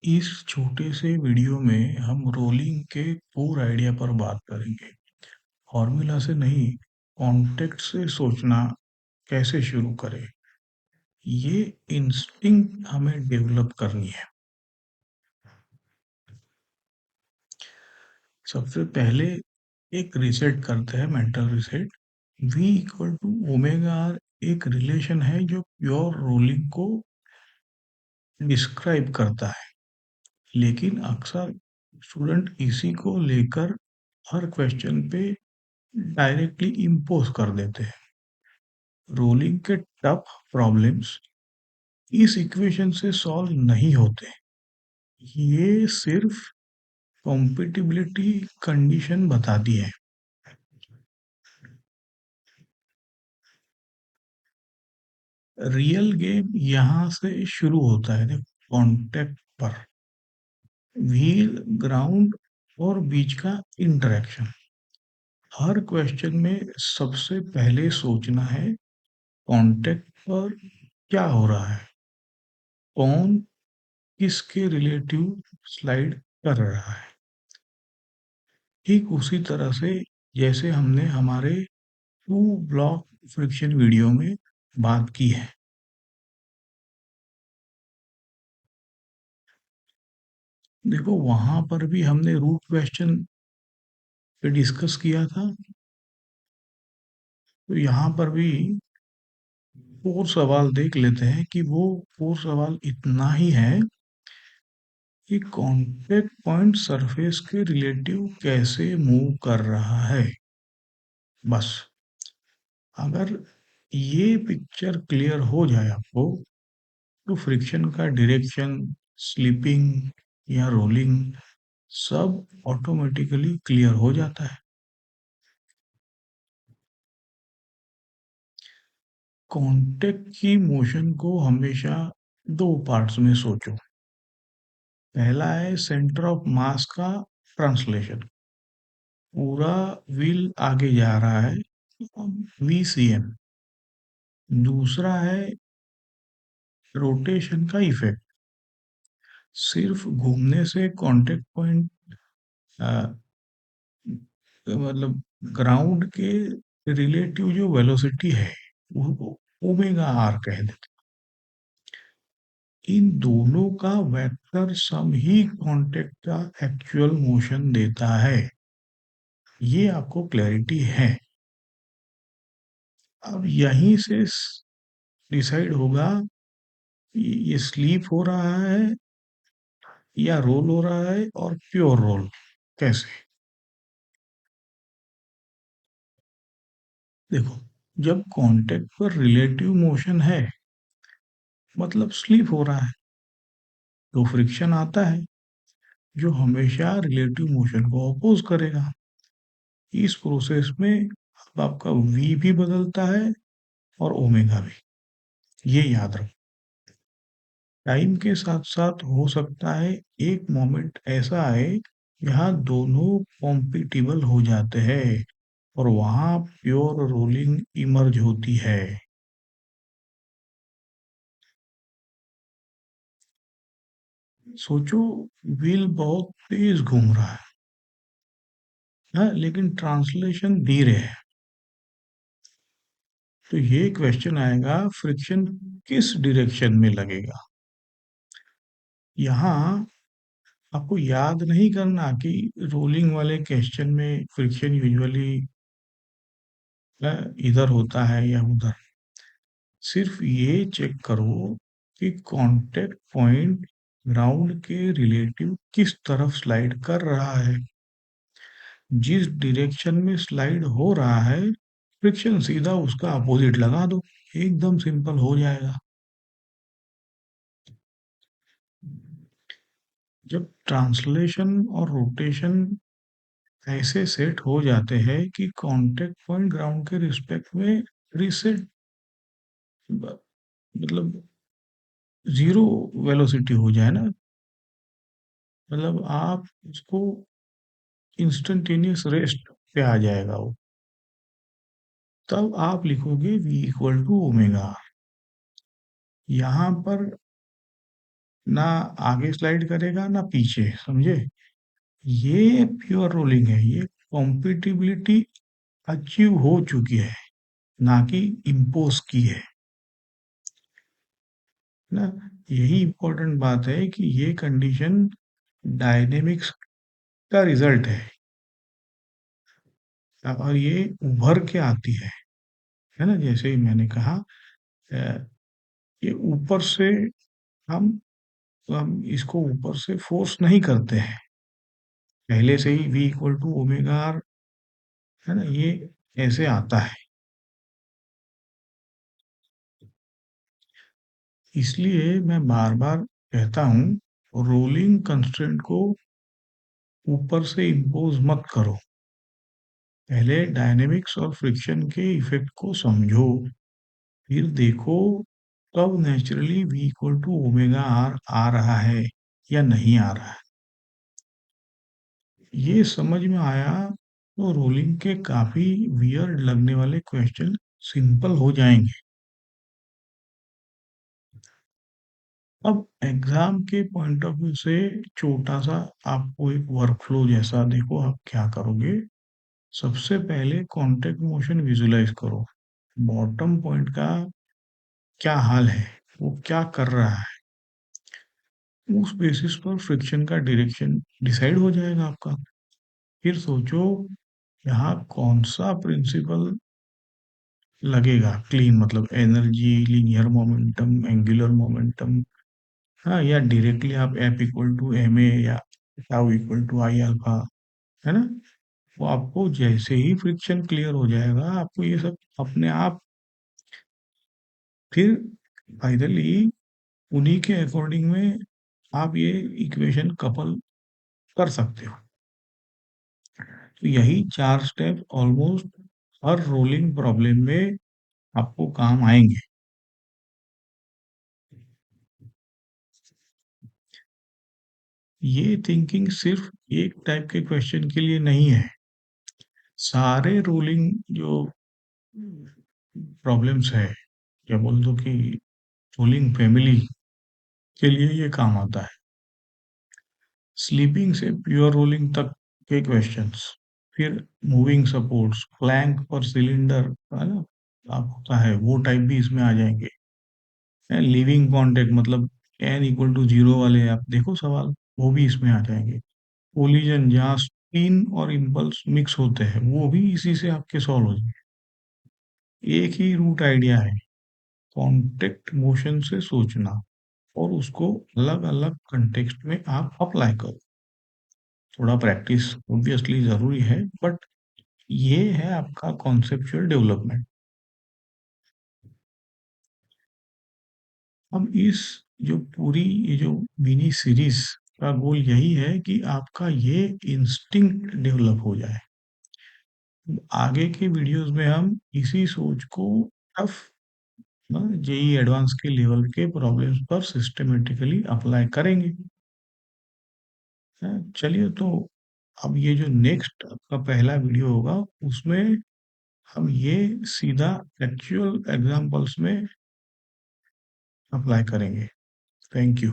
इस छोटे से वीडियो में हम रोलिंग के कोर आइडिया पर बात करेंगे। फॉर्मूला से नहीं, कॉन्टेक्स्ट से सोचना कैसे शुरू करें, ये इंस्टिंक्ट हमें डेवलप करनी है। सबसे पहले एक रीसेट करते हैं, mental reset. V equal to omega R एक रिलेशन है जो प्योर रोलिंग को डिस्क्राइब करता है, लेकिन अक्सर स्टूडेंट इसी को लेकर हर क्वेश्चन पे डायरेक्टली इम्पोज कर देते हैं। रोलिंग के टफ प्रॉब्लम्स इस इक्वेशन से सॉल्व नहीं होते, ये सिर्फ कॉम्पिटिबिलिटी कंडीशन बताती है। रियल गेम यहाँ से शुरू होता है। देखो, कॉन्टेक्ट पर व्हील, ग्राउंड और बीच का इंटरेक्शन। हर क्वेश्चन में सबसे पहले सोचना है कॉन्टेक्ट पर क्या हो रहा है, कौन किसके रिलेटिव स्लाइड कर रहा है। ठीक उसी तरह से जैसे हमने हमारे टू ब्लॉक फ्रिक्शन वीडियो में बात की है। देखो, वहां पर भी हमने रूट क्वेश्चन पे डिस्कस किया था, तो यहाँ पर भी कोर सवाल देख लेते हैं कि वो कोर सवाल इतना ही है कि कॉन्टेक्ट पॉइंट सरफेस के रिलेटिव कैसे मूव कर रहा है। बस, अगर ये पिक्चर क्लियर हो जाए आपको, तो फ्रिक्शन का डायरेक्शन, स्लिपिंग या रोलिंग सब ऑटोमेटिकली क्लियर हो जाता है। कॉन्टेक्ट की मोशन को हमेशा दो पार्ट्स में सोचो। पहला है सेंटर ऑफ मास का ट्रांसलेशन। पूरा व्हील आगे जा रहा है, VCM। दूसरा है रोटेशन का इफेक्ट। सिर्फ घूमने से कांटेक्ट पॉइंट, मतलब ग्राउंड के रिलेटिव जो वेलोसिटी है, वो ओमेगा आर कह देते। इन दोनों का वेक्टर सम ही कांटेक्ट का एक्चुअल मोशन देता है। ये आपको क्लैरिटी है। अब यहीं से डिसाइड होगा ये स्लीप हो रहा है या रोल हो रहा है, और प्योर रोल कैसे। देखो, जब कांटेक्ट पर रिलेटिव मोशन है, मतलब स्लीप हो रहा है, तो फ्रिक्शन आता है जो हमेशा रिलेटिव मोशन को अपोज करेगा। इस प्रोसेस में अब आपका v भी बदलता है और ओमेगा भी। ये याद रखो। टाइम के साथ साथ हो सकता है एक मोमेंट ऐसा आए जहाँ दोनों कॉम्पिटिबल हो जाते हैं और वहां प्योर रोलिंग इमर्ज होती है। सोचो, व्हील बहुत तेज घूम रहा है, हाँ, लेकिन ट्रांसलेशन धीरे है। तो ये क्वेश्चन आएगा, फ्रिक्शन किस डायरेक्शन में लगेगा। यहाँ आपको याद नहीं करना कि रोलिंग वाले क्वेश्चन में फ्रिक्शन यूजुअली इधर होता है या उधर। सिर्फ ये चेक करो कि कांटेक्ट पॉइंट ग्राउंड के रिलेटिव किस तरफ स्लाइड कर रहा है। जिस डायरेक्शन में स्लाइड हो रहा है, फ्रिक्शन सीधा उसका अपोजिट लगा दो, एकदम सिंपल हो जाएगा। जब ट्रांसलेशन और रोटेशन ऐसे सेट हो जाते हैं कि कांटेक्ट पॉइंट ग्राउंड के रिस्पेक्ट में रीसेट, मतलब जीरो वेलोसिटी हो जाए ना, मतलब आप उसको इंस्टेंटेनियस रेस्ट पे आ जाएगा वो, तब आप लिखोगे v इक्वल टू ओमेगा। यहाँ पर ना आगे स्लाइड करेगा ना पीछे, समझे? ये प्योर रोलिंग है, ये कॉम्पिटिबिलिटी अचीव हो चुकी है, ना कि इम्पोज की है ना। यही इंपॉर्टेंट बात है कि ये कंडीशन डायनेमिक्स का रिजल्ट है और ये उभर के आती है ना। जैसे ही मैंने कहा, ये ऊपर से हम हम इसको ऊपर से फोर्स नहीं करते हैं, पहले से ही v equal to omega R, है ना, ये ऐसे आता है। इसलिए मैं बार बार कहता हूँ, रोलिंग कंस्ट्रेंट को ऊपर से इम्पोज मत करो, पहले डायनेमिक्स और फ्रिक्शन के इफेक्ट को समझो, फिर देखो कब naturally v equal to omega r आ रहा है या नहीं आ रहा है। ये समझ में आया तो रोलिंग के काफी वियर्ड लगने वाले क्वेश्चन सिंपल हो जाएंगे। अब एग्जाम के पॉइंट ऑफ व्यू से छोटा सा आपको एक वर्कफ्लो जैसा, देखो आप क्या करोगे। सबसे पहले कांटेक्ट मोशन विजुलाइज करो, बॉटम पॉइंट का क्या हाल है, वो क्या कर रहा है, उस बेसिस पर फ्रिक्शन का डायरेक्शन डिसाइड हो जाएगा आपका। फिर सोचो यहाँ कौन सा प्रिंसिपल लगेगा क्लीन, मतलब energy, linear momentum, angular momentum, हाँ, या डायरेक्टली आप F equal to m a या tau equal to I alpha, है ना। वो आपको जैसे ही फ्रिक्शन क्लियर हो जाएगा, आपको ये सब अपने आप फिर फाइनली उन्हीं के अकॉर्डिंग में आप ये इक्वेशन कपल कर सकते हो। तो यही चार स्टेप ऑलमोस्ट हर रोलिंग प्रॉब्लम में आपको काम आएंगे। ये थिंकिंग सिर्फ एक टाइप के क्वेश्चन के लिए नहीं है, सारे रोलिंग जो प्रॉब्लम्स है, या बोल दो कि रोलिंग फैमिली के लिए ये काम आता है। स्लीपिंग से प्योर रोलिंग तक के क्वेश्चंस, फिर मूविंग सपोर्ट्स, फ्लैंक पर सिलेंडर, है ना, आप होता है वो टाइप भी इसमें आ जाएंगे। लिविंग कॉन्टेक्ट मतलब एन इक्वल टू जीरो वाले आप देखो सवाल, वो भी इसमें आ जाएंगे। कोलिजन जहाँ स्पिन और इम्पल्स मिक्स होते हैं, वो भी इसी से आपके सॉल्व हो जाएंगे। एक ही रूट आइडिया है, कॉन्टेक्ट मोशन से सोचना और उसको अलग अलग कंटेक्स्ट में आप अप्लाई करो। थोड़ा प्रैक्टिस ऑब्वियसली जरूरी है, बट ये है आपका कॉन्सेप्चुअल डेवलपमेंट। अब इस जो पूरी ये जो मिनी सीरीज का गोल यही है कि आपका ये इंस्टिंक्ट डेवलप हो जाए। आगे के वीडियोस में हम इसी सोच को टफ जेई एडवांस के लेवल के प्रॉब्लम्स पर सिस्टमेटिकली अप्लाई करेंगे। चलिए तो अब ये जो नेक्स्ट आपका पहला वीडियो होगा, उसमें हम ये सीधा एक्चुअल एग्जाम्पल्स में अप्लाई करेंगे। Thank you.